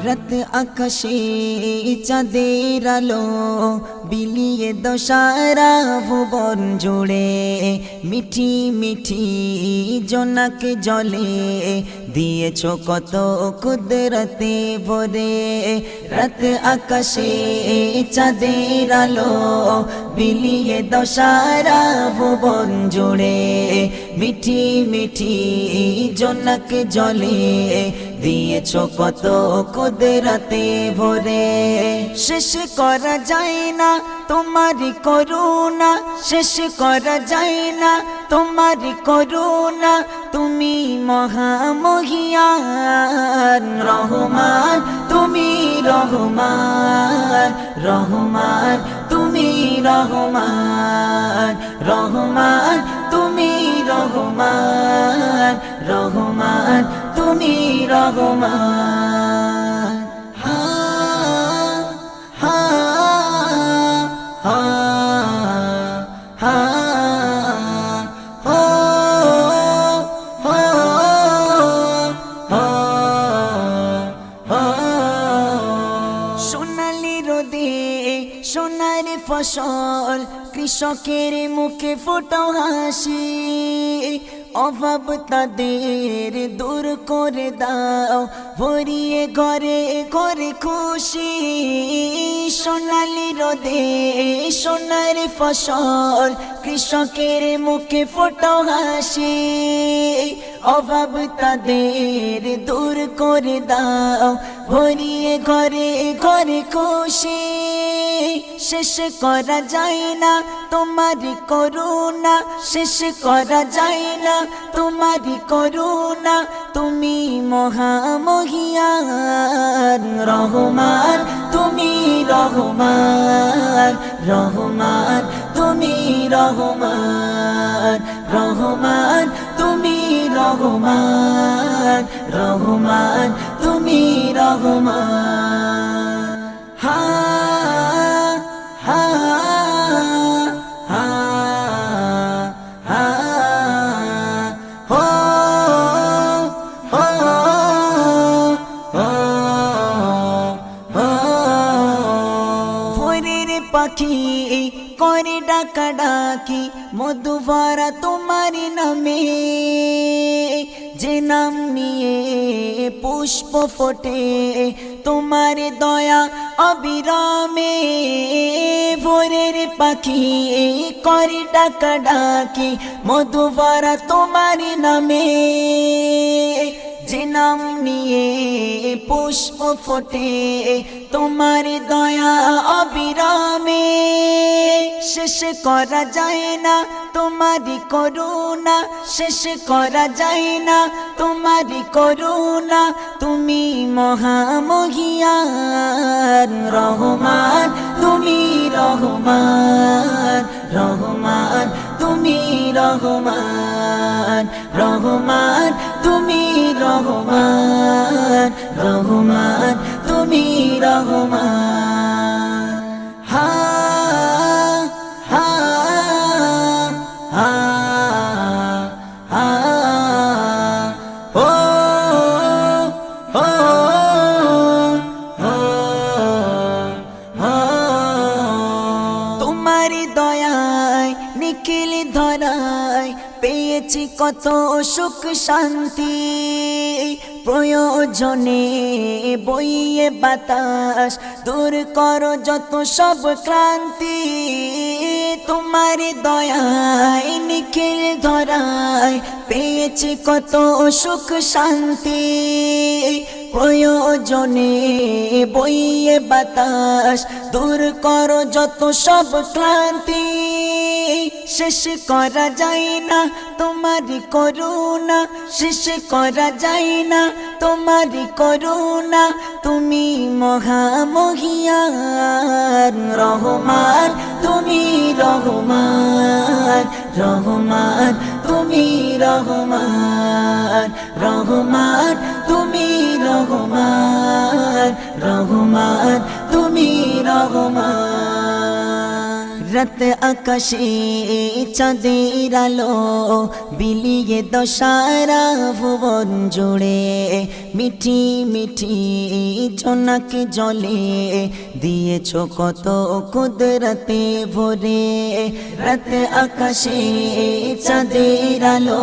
রাত আকাশে চাঁদের আলো বিলিয়ে দশারা ভুবন জুড়ে মিঠি মিঠি জোনাক জলে দিয়েছ কত কুদরতে ভরে রাত আকাশে চাঁদের আলো বিলিয়ে দশারা ভুবন জুড়ে মিঠি মিঠি জোনাক জলে দিয়েছ কত কুদরতে ভরে শেষ করা যায় না তোমারি করুণা শেষ করা যায় না তোমারি করুণা তুমি মহামহিয়ান রহমান তুমি রহমান রহমান তুমি রহমান রহমান তুমি রহমান রহমান তুমি রহমান হা হা হা হা সোনালি রোদে সোনার ফসল কৃষকের মুখে ফোটাও হাসি অভাব তাদের দূর করে দাও ভরিয়ে ঘরে ঘরে খুশি সোনালি রোদে সোনার ফসল কৃষকের মুখে ফোটাও হাসি অভাব তাদের দূর করে দাও ভরিয়ে ঘরে ঘরে খুশি শেষ করা যায় না তোমারি করুণা শেষ করা যায় না তোমারি করুণা তুমি মহামহিয়ান রহমান তুমি রহমান রহমান তুমি রহমান রহমান তুমি রহমান রহমান তুমি রহমান হা হা হা হা হো হো হো হো ভোরের পাখি করে ডাকা ডাকি মধু ভরা তোমার নামে যে নাম নিয়ে পুষ্প ফোটে তোমার দয়া অবিরামে ভোরের পাখি করে ডাকা ডাকি মধু ভরা তোমার নামে যে নাম নিয়ে পুষ্প ফোটে তোমার দয়া অবিরামে শেষ করা যায় না তোমারি করুণা শেষ করা যায় না তোমারি করুণা তুমি মহামহিয়ান রহমান তুমি রহমান রহমান তুমি রহমান রহমান তুমি রহমান রহমান তুমি রহমান হা হা হা হা ও ও তোমারি দয়ায় নিখিল ধরায় পেয়েছি কত সুখ শান্তি প্রয়োজনে বইয়ে বাতাস দূর করো যত সব ক্লান্তি তোমার দয়ায় নিখিল ধরায় পেয়েছি কত সুখ শান্তি প্রয়োজনে বইয়ে বাতাস দূর করো যত সব ক্লান্তি শেষ করা যায় না তোমারি করুণা শেষ করা যায় না তোমারি করুণা তুমি মহামহিয়ান রহমান তুমি রহমান রহমান তুমি রহমান রহমান তুমি রহমান রহমান তুমি রহমান রাত আকাশে চাঁদের আলো বিলিয়ে দশারা ভুবন জুড়ে মিঠি মিঠি জোনাক জলে দিয়েছ কত কুদরতে ভরে রাত আকাশে চাঁদের আলো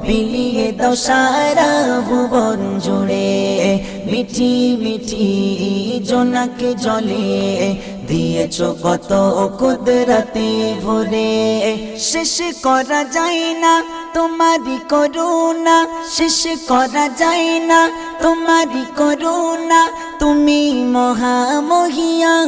বিলিয়ে দশারা ভুবন জুড়ে মিঠি মিঠি জোনাক জলে দিয়েছ কত কুদরতে ভরে শেষ করা যায় না তোমারি করুণা শেষ করা যায় না তোমারি করুণা তুমি মহামহিয়ান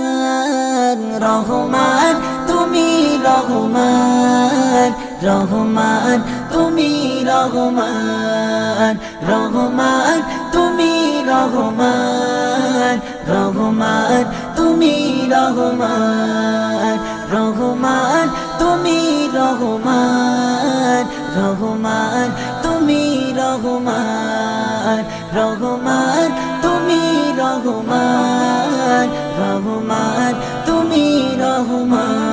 রহমান তুমি রহমান রহমান তুমি রহমান রহমান তুমি রহমান রহমান তুমি রহমান রহমান তুমি রহমান রহমান তুমি রহমান রহমান তুমি রহমান রহমান তুমি রহমান